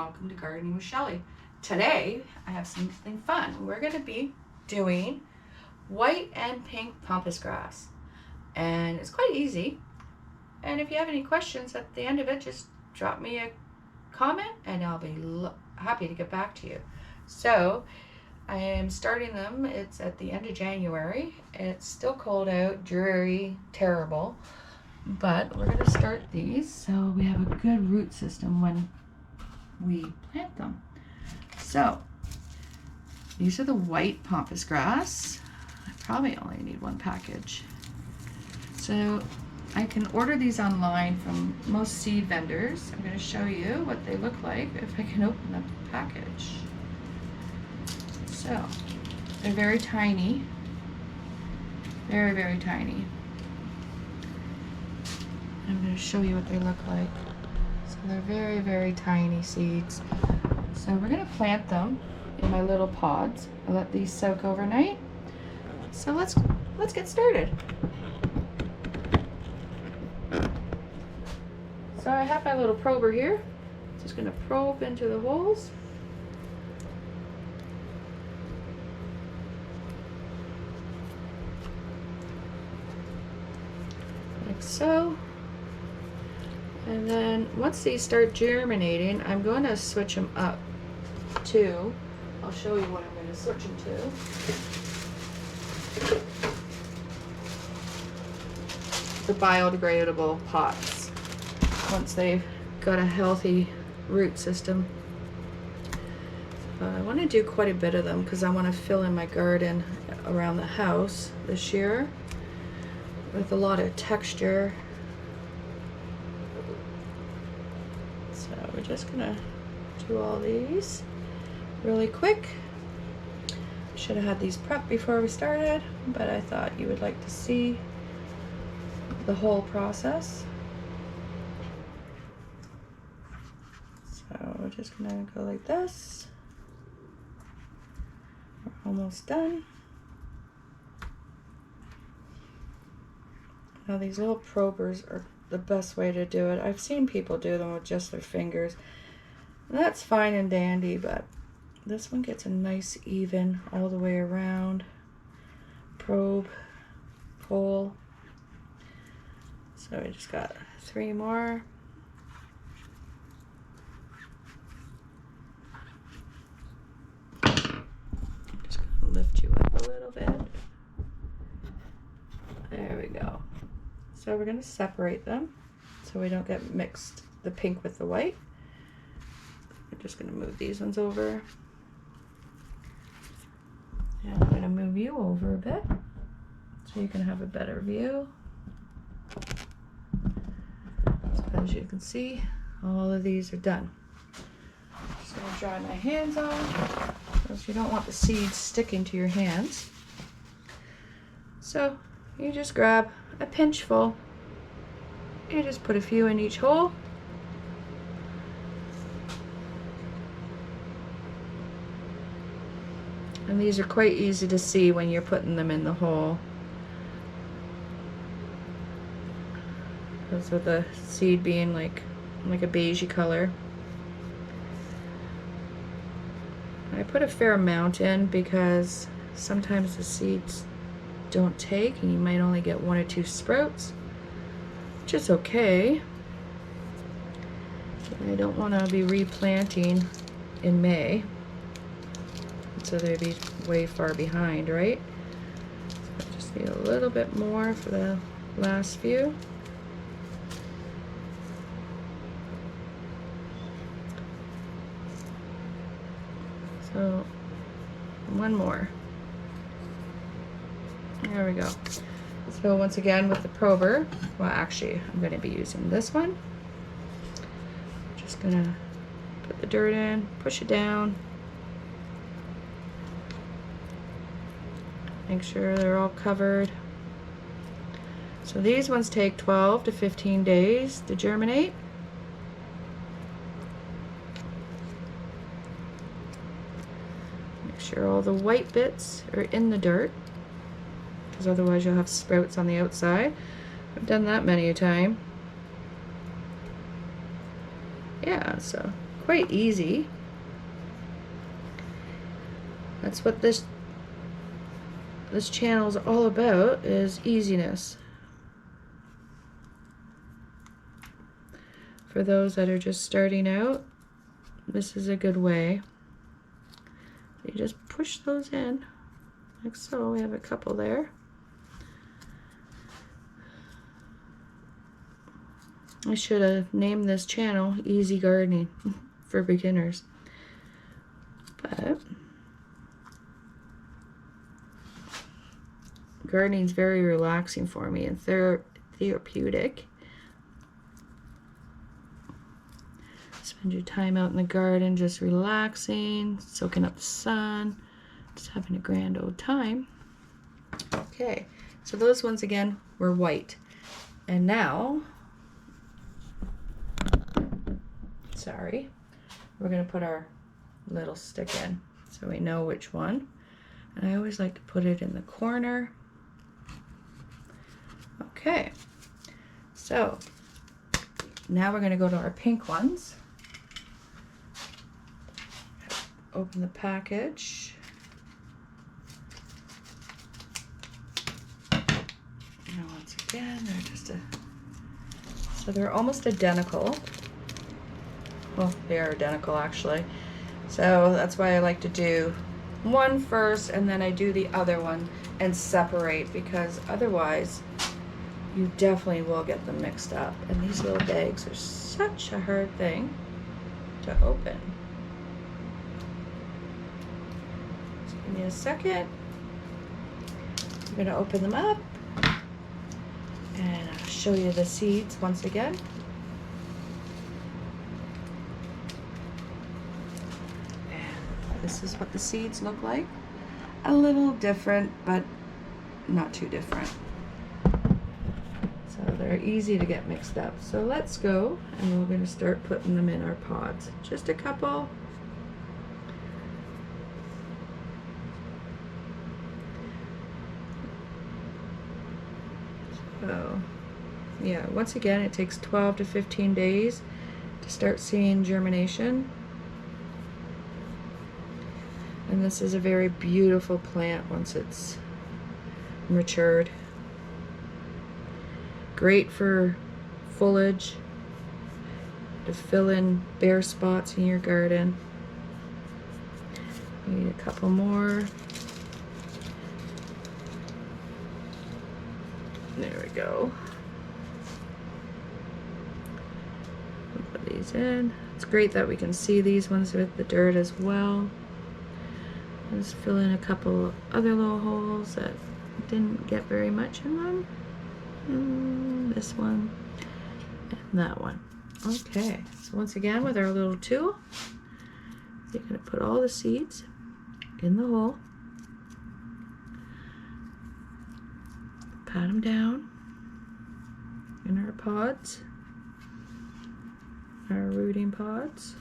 welcome to Gardening with Shelly. Today I have something fun. We're going to be doing white and pink pampas grass, and it's quite easy. And if you have any questions at the end of it, just drop me a comment and I'll be happy to get back to you. So I am starting them. It's at the end of January. It's still cold out, dreary, terrible, but we're going to start these so we have a good root system when we plant them. So these are the white pampas grass. I probably only need one package. So I can order these online from most seed vendors. I'm going to show you what they look like if I can open up the package. So they're very tiny, very, very tiny. I'm going to show you what they look like. So they're very, very tiny seeds. So we're going to plant them in my little pods. I let these soak overnight. So let's get started. So I have my little prober here. Just going to probe into the holes. Like so. And then once these start germinating, I'm going to switch them up to, I'll show you what I'm going to switch them to. The biodegradable pots. Once they've got a healthy root system. I want to do quite a bit of them because I want to fill in my garden around the house this year with a lot of texture. So we're just gonna do all these really quick. Should have had these prepped before we started, but I thought you would like to see the whole process. So we're just gonna go like this. We're almost done. Now these little probers are the best way to do it. I've seen people do them with just their fingers. And that's fine and dandy, but this one gets a nice even all the way around. Probe, pull. So we just got 3 more. I'm just gonna lift you up a little bit. There we go. So we're going to separate them so we don't get mixed the pink with the white. We're just going to move these ones over. And I'm going to move you over a bit so you can have a better view. So as you can see, all of these are done. Just going to dry my hands off because you don't want the seeds sticking to your hands. So you just grab a pinch full. You just put a few in each hole. And these are quite easy to see when you're putting them in the hole, because of the seed being like a beigey color. I put a fair amount in because sometimes the seeds don't take and you might only get 1 or 2 sprouts, which is okay. I don't want to be replanting in May, so they'd be way far behind, right? So I just need a little bit more for the last few. So 1 more. There we go. So once again with the prober, well actually I'm going to be using this one. Just going to put the dirt in, push it down. Make sure they're all covered. So these ones take 12 to 15 days to germinate. Make sure all the white bits are in the dirt, because otherwise you'll have sprouts on the outside. I've done that many a time. Yeah, so quite easy. That's what this channel is all about, is easiness. For those that are just starting out, this is a good way. You just push those in, like so. We have a couple there. I should have named this channel Easy Gardening for Beginners. But gardening is very relaxing for me and therapeutic. Spend your time out in the garden just relaxing, soaking up the sun, just having a grand old time. Okay, so those ones again were white. And now, sorry, we're going to put our little stick in so we know which one. And I always like to put it in the corner. Okay, so now we're going to go to our pink ones. Open the package. Now once again, so they're almost identical. Well, they are identical actually. So that's why I like to do one first and then I do the other one and separate, because otherwise you definitely will get them mixed up. And these little bags are such a hard thing to open. So give me a second. I'm going to open them up and I'll show you the seeds once again. And this is what the seeds look like. A little different, but not too different. So they're easy to get mixed up. So let's go, and we're going to start putting them in our pots. Just a couple. So yeah, once again, it takes 12 to 15 days to start seeing germination. And this is a very beautiful plant once it's matured. Great for foliage, to fill in bare spots in your garden. Need a couple more. There we go. Put these in. It's great that we can see these ones with the dirt as well. Just fill in a couple other little holes that didn't get very much in them. This one and that one. Okay, so once again with our little tool, you're going to put all the seeds in the hole, pat them down in our pods, our rooting pods.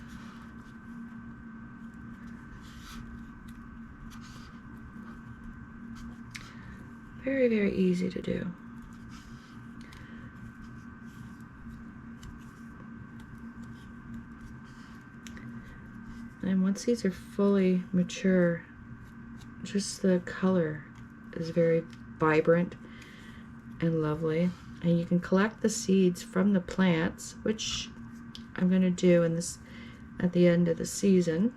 Very, very easy to do. And once these are fully mature, just the color is very vibrant and lovely. And you can collect the seeds from the plants, which I'm going to do in this at the end of the season,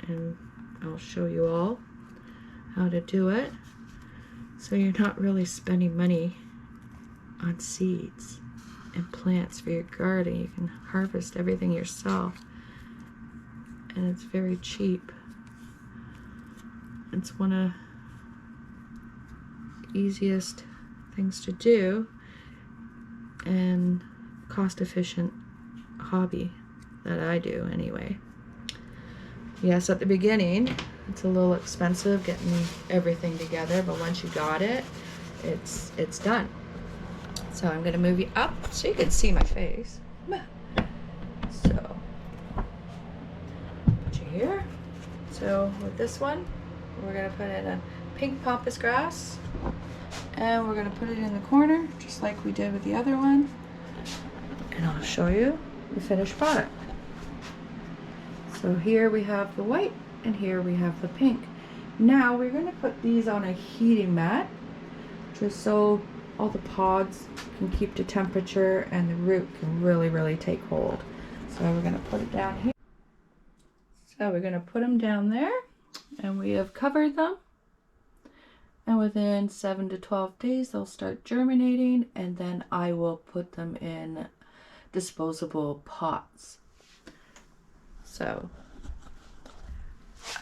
and I'll show you all how to do it. So you're not really spending money on seeds and plants for your garden. You can harvest everything yourself. And it's very cheap. It's one of the easiest things to do and cost-efficient hobby that I do anyway. Yes, at the beginning it's a little expensive getting everything together, but once you got it, it's done. So I'm going to move you up so you can see my face. So put you here. So with this one, we're going to put in a pink pampas grass, and we're going to put it in the corner just like we did with the other one, and I'll show you the finished product. So here we have the white and here we have the pink. Now we're going to put these on a heating mat just so all the pods can keep the temperature and the root can really take hold. So we're going to put it down here. So we're going to put them down there, and we have covered them. And within 7 to 12 days, they'll start germinating, and then I will put them in disposable pots. So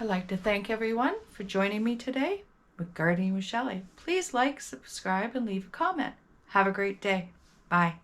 I'd like to thank everyone for joining me today with Gardening with Shelly. Please like, subscribe, and leave a comment. Have a great day. Bye.